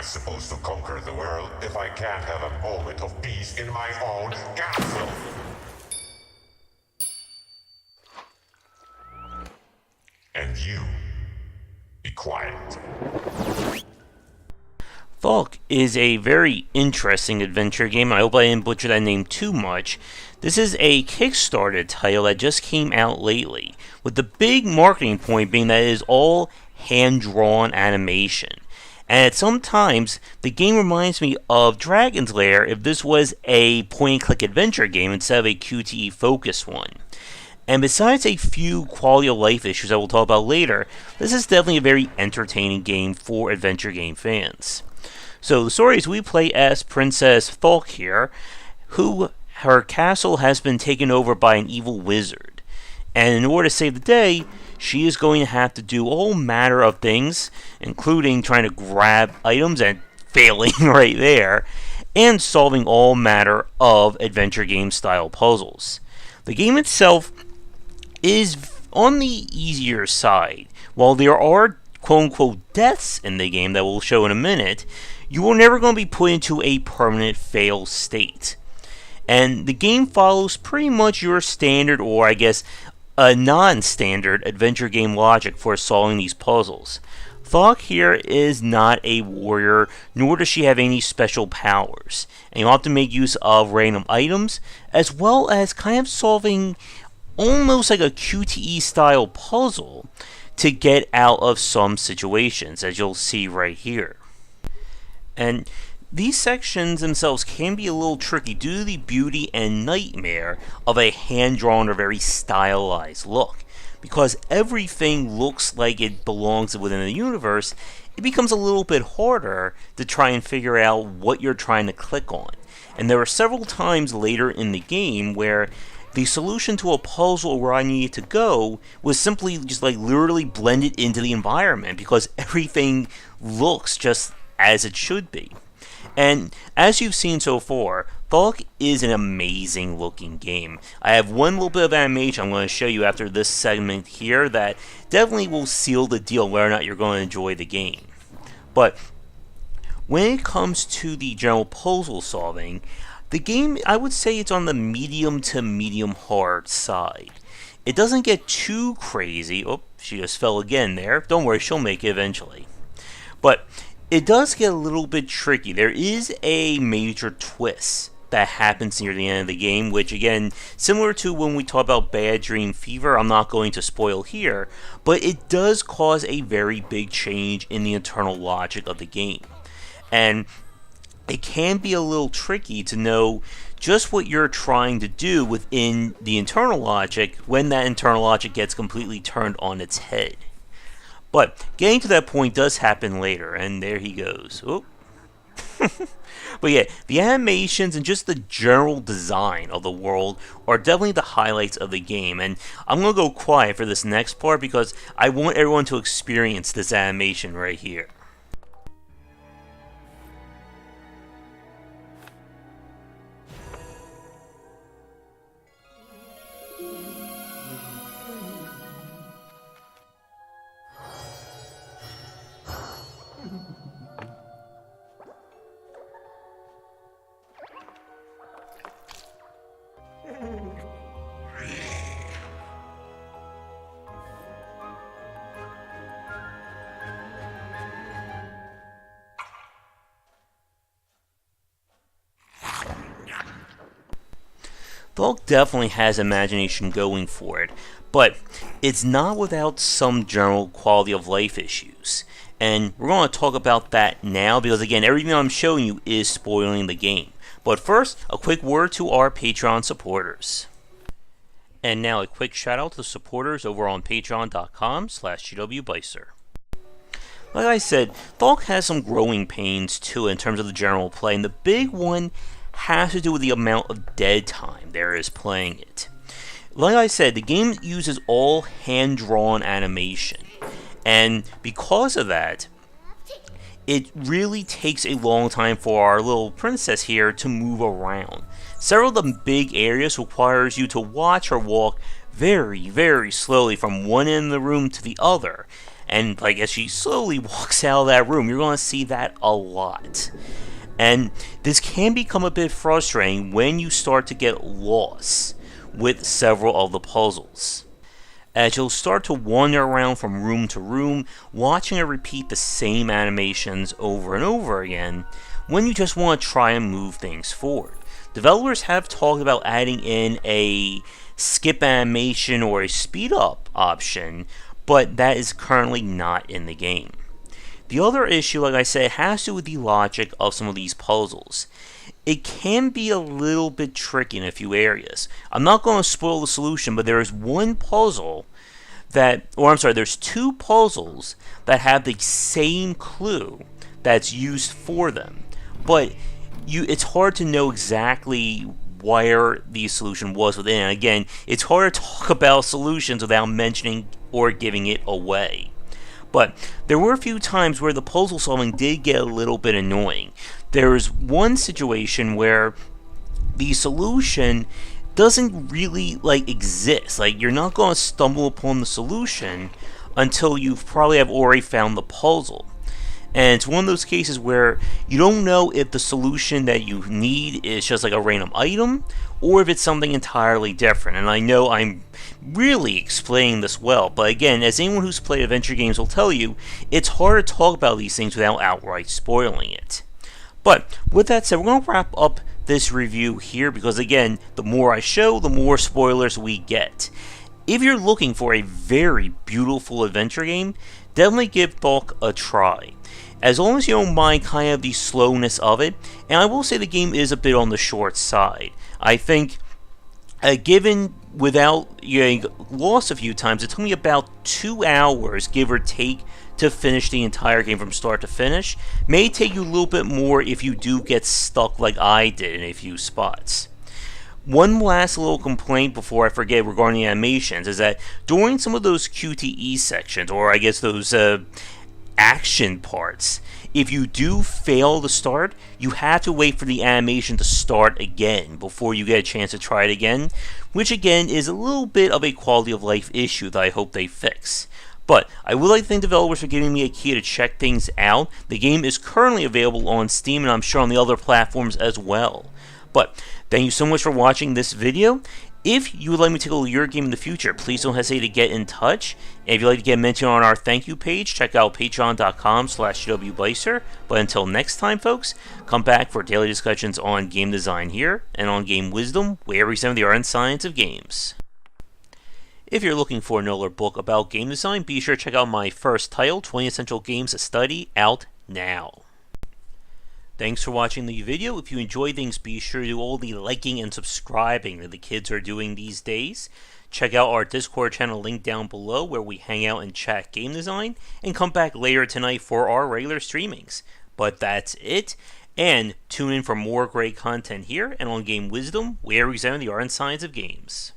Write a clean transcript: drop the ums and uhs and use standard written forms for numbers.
supposed to conquer the world if I can't have a moment of peace in my own castle? And you, be quiet. Tsioque is a very interesting adventure game. I hope I didn't butcher that name too much. This is a Kickstarter title that just came out lately, with the big marketing point being that it is all hand-drawn animation. And at some times, the game reminds me of Dragon's Lair if this was a point-and-click adventure game instead of a QTE-focused one. And besides a few quality of life issues I will talk about later, this is definitely a very entertaining game for adventure game fans. So the story is we play as Princess Tsioque here, who her castle has been taken over by an evil wizard. And in order to save the day, she is going to have to do all manner of things, including trying to grab items and failing right there, and solving all manner of adventure game style puzzles. The game itself is on the easier side. While there are quote-unquote deaths in the game that we'll show in a minute, you are never going to be put into a permanent fail state. And the game follows pretty much your standard, or I guess a non-standard adventure game logic for solving these puzzles. Tsioque here is not a warrior, nor does she have any special powers, and you'll have to make use of random items, as well as kind of solving almost like a QTE style puzzle to get out of some situations, as you'll see right here. And these sections themselves can be a little tricky due to the beauty and nightmare of a hand-drawn or very stylized look. Because everything looks like it belongs within the universe, it becomes a little bit harder to try and figure out what you're trying to click on. And there are several times later in the game where the solution to a puzzle where I needed to go was simply just like literally blended into the environment because everything looks just as it should be. And as you've seen so far, Tsioque is an amazing looking game. I have one little bit of animation I'm going to show you after this segment here that definitely will seal the deal whether or not you're going to enjoy the game. But when it comes to the general puzzle solving, the game, I would say it's on the medium to medium hard side. It doesn't get too crazy. Oh, she just fell again there. Don't worry, she'll make it eventually. But it does get a little bit tricky. There is a major twist that happens near the end of the game, which again, similar to when we talk about Bad Dream Fever, I'm not going to spoil here, but it does cause a very big change in the internal logic of the game. And it can be a little tricky to know just what you're trying to do within the internal logic when that internal logic gets completely turned on its head. But getting to that point does happen later, and there he goes. Oh. But yeah, the animations and just the general design of the world are definitely the highlights of the game, and I'm going to go quiet for this next part because I want everyone to experience this animation right here. Tsioque definitely has imagination going for it, but it's not without some general quality of life issues. And we're going to talk about that now because again, everything I'm showing you is spoiling the game. But first, a quick word to our Patreon supporters. And now a quick shout out to the supporters over on patreon.com/GWBycer. Like I said, Tsioque has some growing pains too in terms of the general play, and the big one has to do with the amount of dead time there is playing it. Like I said, the game uses all hand-drawn animation, and because of that, it really takes a long time for our little princess here to move around. Several of the big areas requires you to watch her walk very, very slowly from one end of the room to the other, And like as she slowly walks out of that room, you're going to see that a lot. And this can become a bit frustrating when you start to get lost with several of the puzzles, as you'll start to wander around from room to room, watching her repeat the same animations over and over again, when you just want to try and move things forward. Developers have talked about adding in a skip animation or a speed up option, but that is currently not in the game. The other issue, like I said, has to do with the logic of some of these puzzles. It can be a little bit tricky in a few areas. I'm not going to spoil the solution, but there is one puzzle there's two puzzles that have the same clue that's used for them. But it's hard to know exactly where the solution was within. And again, it's hard to talk about solutions without mentioning or giving it away. But there were a few times where the puzzle solving did get a little bit annoying. There was one situation where the solution doesn't really exist. You're not going to stumble upon the solution until you probably have already found the puzzle. And it's one of those cases where you don't know if the solution that you need is just like a random item, or if it's something entirely different. And I know I'm really explaining this well, but again, as anyone who's played adventure games will tell you, it's hard to talk about these things without outright spoiling it. But with that said, we're going to wrap up this review here, because again, the more I show, the more spoilers we get. If you're looking for a very beautiful adventure game, definitely give Tsioque a try. As long as you don't mind kind of the slowness of it, and I will say the game is a bit on the short side. I think, given without getting lost a few times, it took me about 2 hours, give or take, to finish the entire game from start to finish. May take you a little bit more if you do get stuck like I did in a few spots. One last little complaint before I forget regarding the animations is that during some of those QTE sections, or I guess those action parts, if you do fail to start, you have to wait for the animation to start again before you get a chance to try it again, which again is a little bit of a quality of life issue that I hope they fix. But I would like to thank developers for giving me a key to check things out. The game is currently available on Steam, and I'm sure on the other platforms as well. But thank you so much for watching this video. If you would like me to tackle your game in the future, please don't hesitate to get in touch. And if you'd like to get mentioned on our thank you page, check out patreon.com/JWBycer. But until next time, folks, come back for daily discussions on game design here and on game wisdom, where we examine the art and science of games. If you're looking for another book about game design, be sure to check out my first title, 20 Essential Games to Study, out now. Thanks for watching the video. If you enjoyed things, be sure to do all the liking and subscribing that the kids are doing these days. Check out our Discord channel link down below, where we hang out and chat game design, and come back later tonight for our regular streamings. But that's it, and tune in for more great content here and on Game Wisdom, where we examine the art and science of games.